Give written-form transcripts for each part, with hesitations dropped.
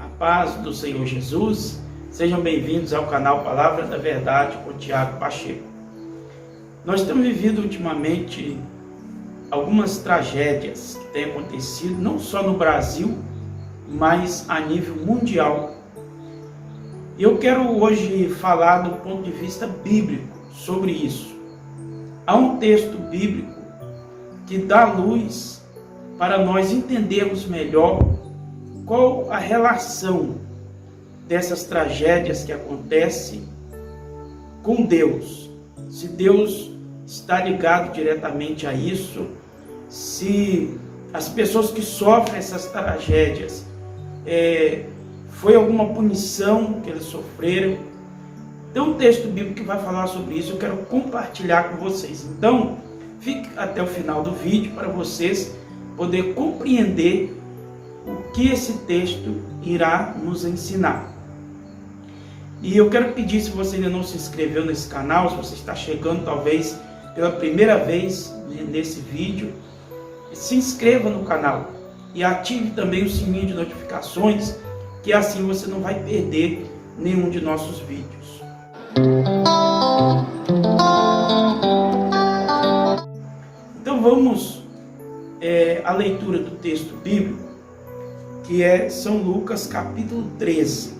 A paz do Senhor Jesus, sejam bem-vindos ao canal Palavra da Verdade com Tiago Pacheco. Nós temos vivido ultimamente algumas tragédias que têm acontecido não só no Brasil, mas a nível mundial. Eu quero hoje falar do ponto de vista bíblico sobre isso. Há um texto bíblico que dá luz para nós entendermos melhor qual a relação dessas tragédias que acontecem com Deus. Se Deus está ligado diretamente a isso, se as pessoas que sofrem essas tragédias foi alguma punição que eles sofreram. Tem um texto bíblico que vai falar sobre isso, eu quero compartilhar com vocês. Então, fique até o final do vídeo para vocês poderem compreender o que esse texto irá nos ensinar. E eu quero pedir, se você ainda não se inscreveu nesse canal, se você está chegando talvez pela primeira vez nesse vídeo, se inscreva no canal e ative também o sininho de notificações, que assim você não vai perder nenhum de nossos vídeos. Então vamos à leitura do texto bíblico, que é São Lucas capítulo 13,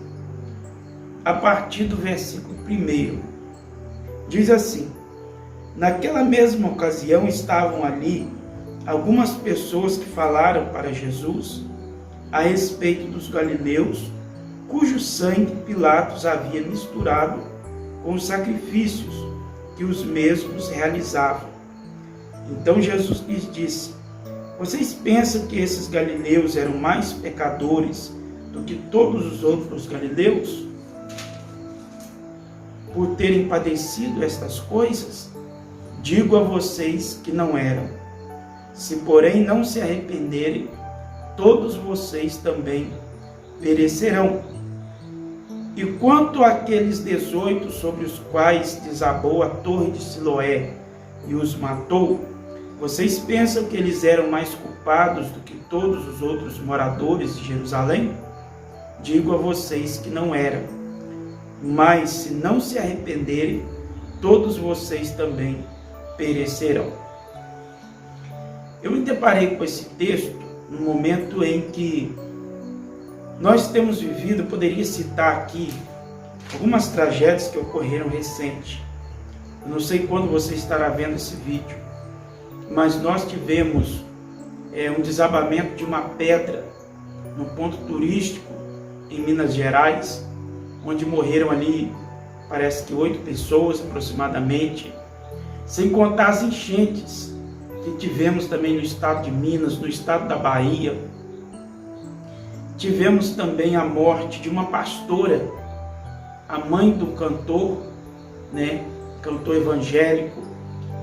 a partir do versículo 1. Diz assim: naquela mesma ocasião estavam ali algumas pessoas que falaram para Jesus a respeito dos galileus, cujo sangue Pilatos havia misturado com os sacrifícios que os mesmos realizavam. Então Jesus lhes disse: vocês pensam que esses galileus eram mais pecadores do que todos os outros galileus, por terem padecido estas coisas? Digo a vocês que não eram. Se porém não se arrependerem, todos vocês também perecerão. E quanto àqueles 18 sobre os quais desabou a torre de Siloé e os matou, vocês pensam que eles eram mais culpados do que todos os outros moradores de Jerusalém? Digo a vocês que não eram. Mas se não se arrependerem, todos vocês também perecerão. Eu me deparei com esse texto no momento em que nós temos vivido. Eu poderia citar aqui algumas tragédias que ocorreram recente. Eu não sei quando você estará vendo esse vídeo, mas nós tivemos um desabamento de uma pedra no ponto turístico em Minas Gerais, onde morreram ali, parece que 8 pessoas aproximadamente, sem contar as enchentes que tivemos também no estado de Minas, no estado da Bahia. Tivemos também a morte de uma pastora, a mãe do cantor, cantor evangélico.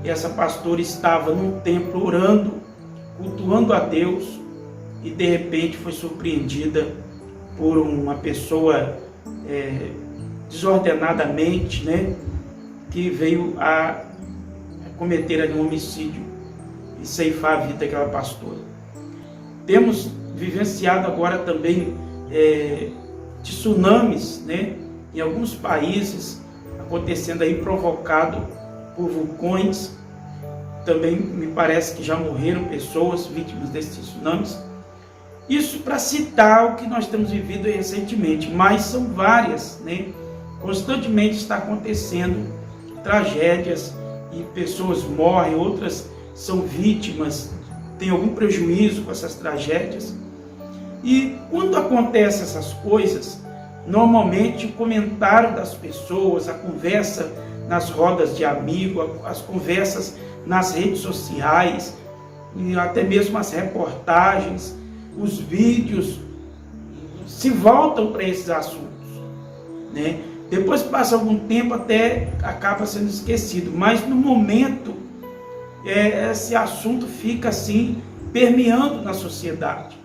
E essa pastora estava num templo orando, cultuando a Deus, e de repente foi surpreendida por uma pessoa desordenadamente, que veio a cometer ali um homicídio e ceifar a vida daquela pastora. Temos vivenciado agora também tsunamis, em alguns países, acontecendo aí, provocado por vulcões. Também me parece que já morreram pessoas vítimas desses tsunamis. Isso para citar o que nós temos vivido recentemente, mas são várias, Constantemente está acontecendo tragédias e pessoas morrem, outras são vítimas, têm algum prejuízo com essas tragédias. E quando acontecem essas coisas, normalmente o comentário das pessoas, a conversa nas rodas de amigos, as conversas nas redes sociais, e até mesmo as reportagens, os vídeos, se voltam para esses assuntos, Depois passa algum tempo, até acaba sendo esquecido, mas no momento esse assunto fica assim permeando na sociedade.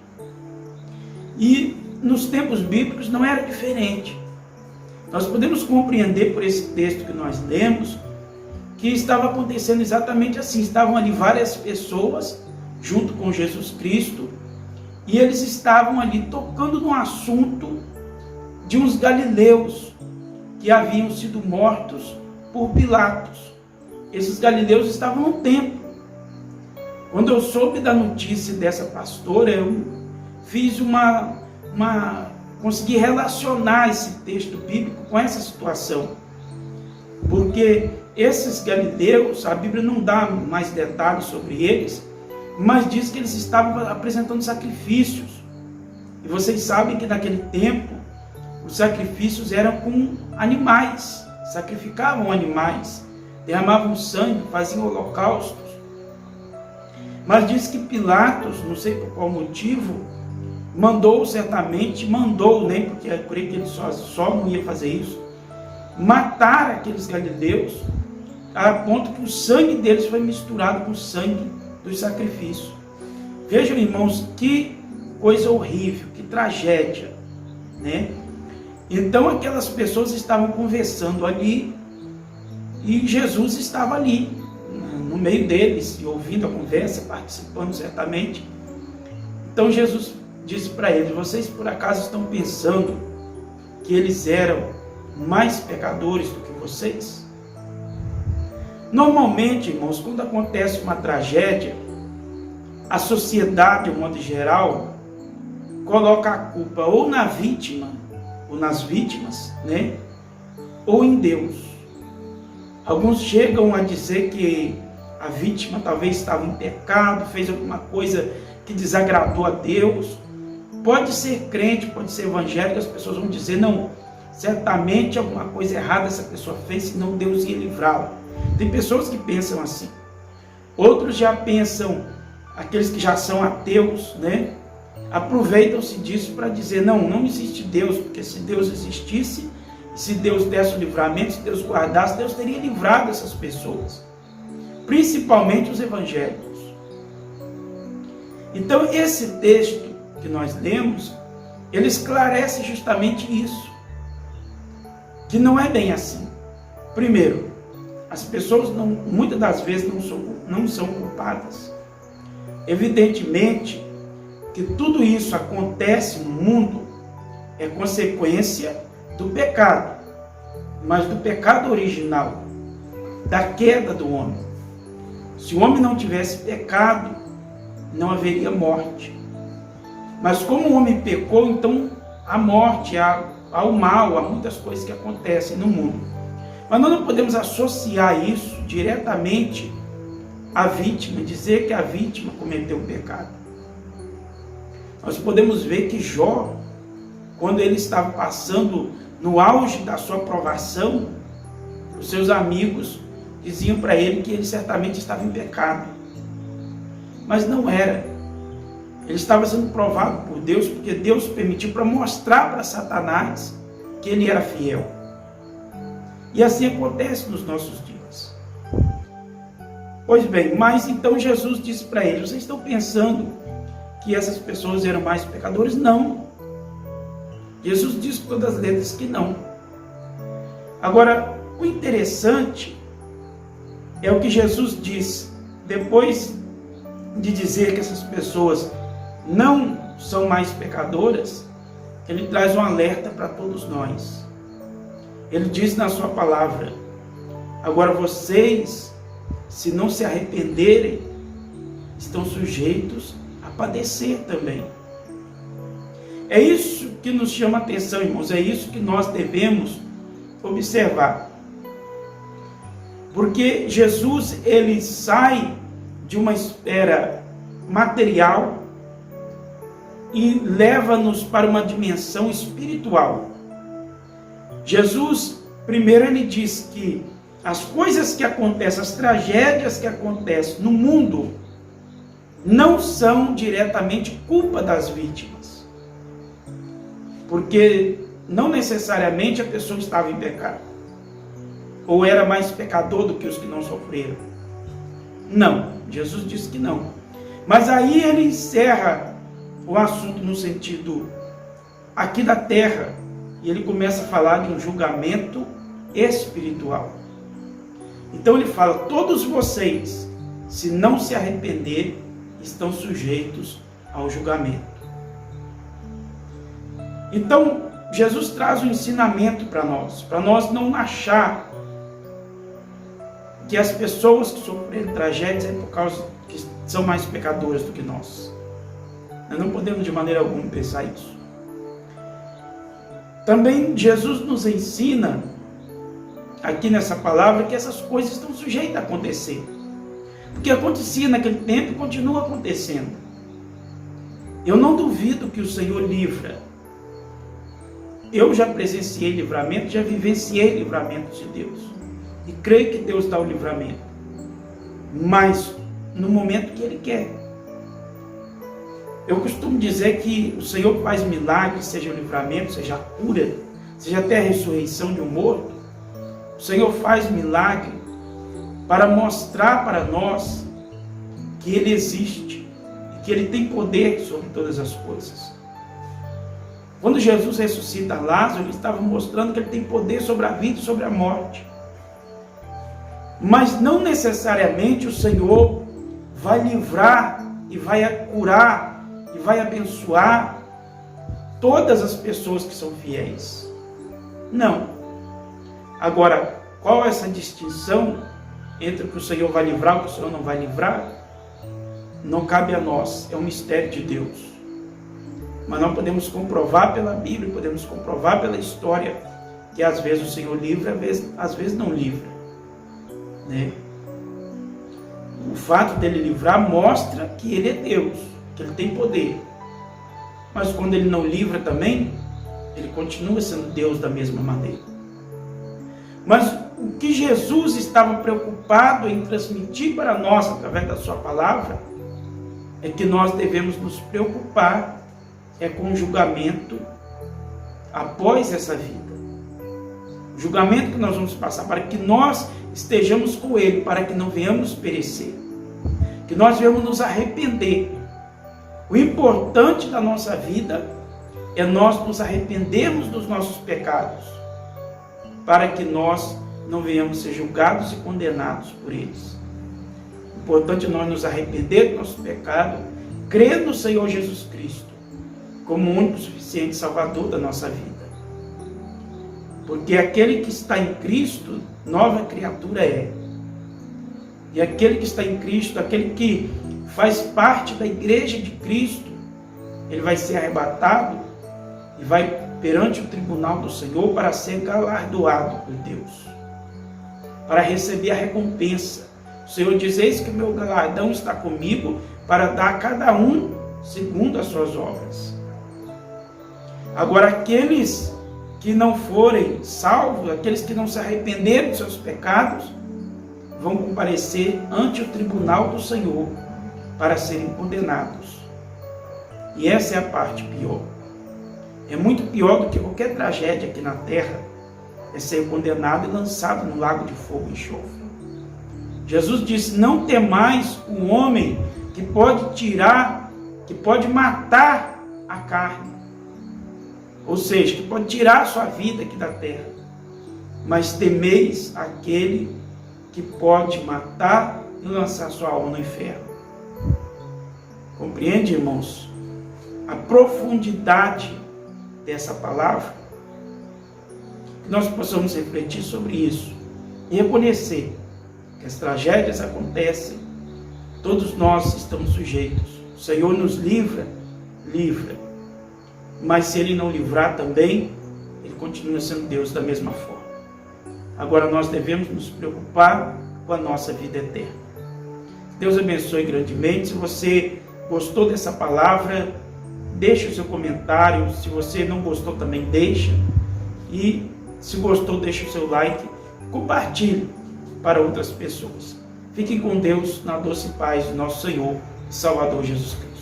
E nos tempos bíblicos não era diferente. Nós podemos compreender por esse texto que nós lemos que estava acontecendo exatamente assim. Estavam ali várias pessoas junto com Jesus Cristo e eles estavam ali tocando no assunto de uns galileus que haviam sido mortos por Pilatos. Esses galileus estavam no templo. Quando eu soube da notícia dessa pastora, eu fiz consegui relacionar esse texto bíblico com essa situação. Porque esses galileus, a Bíblia não dá mais detalhes sobre eles, mas diz que eles estavam apresentando sacrifícios. E vocês sabem que naquele tempo, os sacrifícios eram com animais, sacrificavam animais, derramavam sangue, faziam holocaustos. Mas diz que Pilatos, não sei por qual motivo, mandou, né, porque eu creio que ele só não ia fazer isso, matar aqueles galileus, a ponto que o sangue deles foi misturado com o sangue dos sacrifícios. Vejam, irmãos, que coisa horrível, que tragédia, né? Então aquelas pessoas estavam conversando ali e Jesus estava ali, no meio deles, e ouvindo a conversa, participando certamente. Então Jesus disse para eles: vocês por acaso estão pensando que eles eram mais pecadores do que vocês? Normalmente, irmãos, quando acontece uma tragédia, a sociedade, de modo geral, coloca a culpa ou na vítima, ou nas vítimas, né? Ou em Deus. Alguns chegam a dizer que a vítima talvez estava em pecado, fez alguma coisa que desagradou a Deus. Pode ser crente, pode ser evangélico, as pessoas vão dizer: não, certamente alguma coisa errada essa pessoa fez, senão Deus ia livrá-la. Tem pessoas que pensam assim. Outros já pensam, aqueles que já são ateus, né? Aproveitam-se disso para dizer: não existe Deus, porque se Deus existisse, se Deus desse o livramento, se Deus guardasse, Deus teria livrado essas pessoas, principalmente os evangélicos. Então esse texto que nós lemos, ele esclarece justamente isso, que não é bem assim. Primeiro, as pessoas muitas das vezes não são culpadas. Evidentemente que tudo isso acontece no mundo é consequência do pecado, mas do pecado original, da queda do homem. Se o homem não tivesse pecado, não haveria morte. Mas como o homem pecou, então há morte, há o mal, há muitas coisas que acontecem no mundo. Mas nós não podemos associar isso diretamente à vítima, dizer que a vítima cometeu um pecado. Nós podemos ver que Jó, quando ele estava passando no auge da sua provação, os seus amigos diziam para ele que ele certamente estava em pecado. Mas não era. Ele estava sendo provado por Deus, porque Deus permitiu para mostrar para Satanás que ele era fiel. E assim acontece nos nossos dias. Pois bem, mas então Jesus disse para eles: vocês estão pensando que essas pessoas eram mais pecadores? Não. Jesus disse com todas as letras que não. Agora, o interessante é o que Jesus disse, depois de dizer que essas pessoas não são mais pecadoras, ele traz um alerta para todos nós. Ele diz na sua palavra: agora vocês, se não se arrependerem, estão sujeitos a padecer também. É isso que nos chama a atenção, irmãos, é isso que nós devemos observar. Porque Jesus, ele sai de uma esfera material e leva-nos para uma dimensão espiritual. Jesus, primeiro, ele diz que as coisas que acontecem, as tragédias que acontecem no mundo, não são diretamente culpa das vítimas. Porque não necessariamente a pessoa estava em pecado, ou era mais pecador do que os que não sofreram. Não, Jesus disse que não. Mas aí ele encerra o assunto no sentido aqui da terra, e ele começa a falar de um julgamento espiritual. Então ele fala: todos vocês, se não se arrepender, estão sujeitos ao julgamento. Então, Jesus traz um ensinamento para nós não achar que as pessoas que sofrem tragédias é por causa que são mais pecadoras do que nós. Nós não podemos de maneira alguma pensar isso. Também Jesus nos ensina, aqui nessa palavra, que essas coisas estão sujeitas a acontecer. Porque acontecia naquele tempo e continua acontecendo. Eu não duvido que o Senhor livra. Eu já presenciei livramento, já vivenciei livramentos de Deus. E creio que Deus dá o livramento. Mas no momento que Ele quer. Eu costumo dizer que o Senhor faz milagres, seja o livramento, seja a cura, seja até a ressurreição de um morto. O Senhor faz milagre para mostrar para nós que Ele existe e que Ele tem poder sobre todas as coisas. Quando Jesus ressuscita Lázaro, Ele estava mostrando que Ele tem poder sobre a vida e sobre a morte. Mas não necessariamente o Senhor vai livrar e vai curar e vai abençoar todas as pessoas que são fiéis. Não. Agora, qual é essa distinção entre o que o Senhor vai livrar e o que o Senhor não vai livrar? Não cabe a nós, é um mistério de Deus. Mas nós podemos comprovar pela Bíblia, podemos comprovar pela história, que às vezes o Senhor livra, às vezes não livra. Né? O fato dele livrar mostra que Ele é Deus, que Ele tem poder. Mas quando Ele não livra também, Ele continua sendo Deus da mesma maneira. Mas o que Jesus estava preocupado em transmitir para nós, através da sua palavra, é que nós devemos nos preocupar com o julgamento após essa vida. O julgamento que nós vamos passar, para que nós estejamos com Ele, para que não venhamos perecer. Que nós venhamos nos arrepender. O importante da nossa vida é nós nos arrependermos dos nossos pecados, para que nós não venhamos ser julgados e condenados por eles. O importante é nós nos arrepender do nosso pecado, crer no Senhor Jesus Cristo como o único suficiente Salvador da nossa vida. Porque aquele que está em Cristo, nova criatura é. E aquele que está em Cristo, aquele que faz parte da igreja de Cristo, ele vai ser arrebatado e vai perante o tribunal do Senhor para ser galardoado por Deus, para receber a recompensa. O Senhor diz: eis que o meu galardão está comigo para dar a cada um segundo as suas obras. Agora, aqueles que não forem salvos, aqueles que não se arrependerem dos seus pecados, vão comparecer ante o tribunal do Senhor para serem condenados. E essa é a parte pior. É muito pior do que qualquer tragédia aqui na terra, é ser condenado e lançado no lago de fogo e enxofre. Jesus disse: não temais o homem que pode tirar, que pode matar a carne. Ou seja, que pode tirar a sua vida aqui da terra. Mas temeis aquele que pode matar e lançar sua alma no inferno. Compreende, irmãos? A profundidade dessa palavra. Que nós possamos refletir sobre isso e reconhecer que as tragédias acontecem, todos nós estamos sujeitos. O Senhor nos livra, mas se Ele não livrar também, Ele continua sendo Deus da mesma forma. Agora nós devemos nos preocupar com a nossa vida eterna. Deus abençoe grandemente. Se você gostou dessa palavra, deixe o seu comentário. Se você não gostou também, deixa. E se gostou, deixe o seu like. Compartilhe para outras pessoas. Fiquem com Deus na doce paz do nosso Senhor e Salvador Jesus Cristo.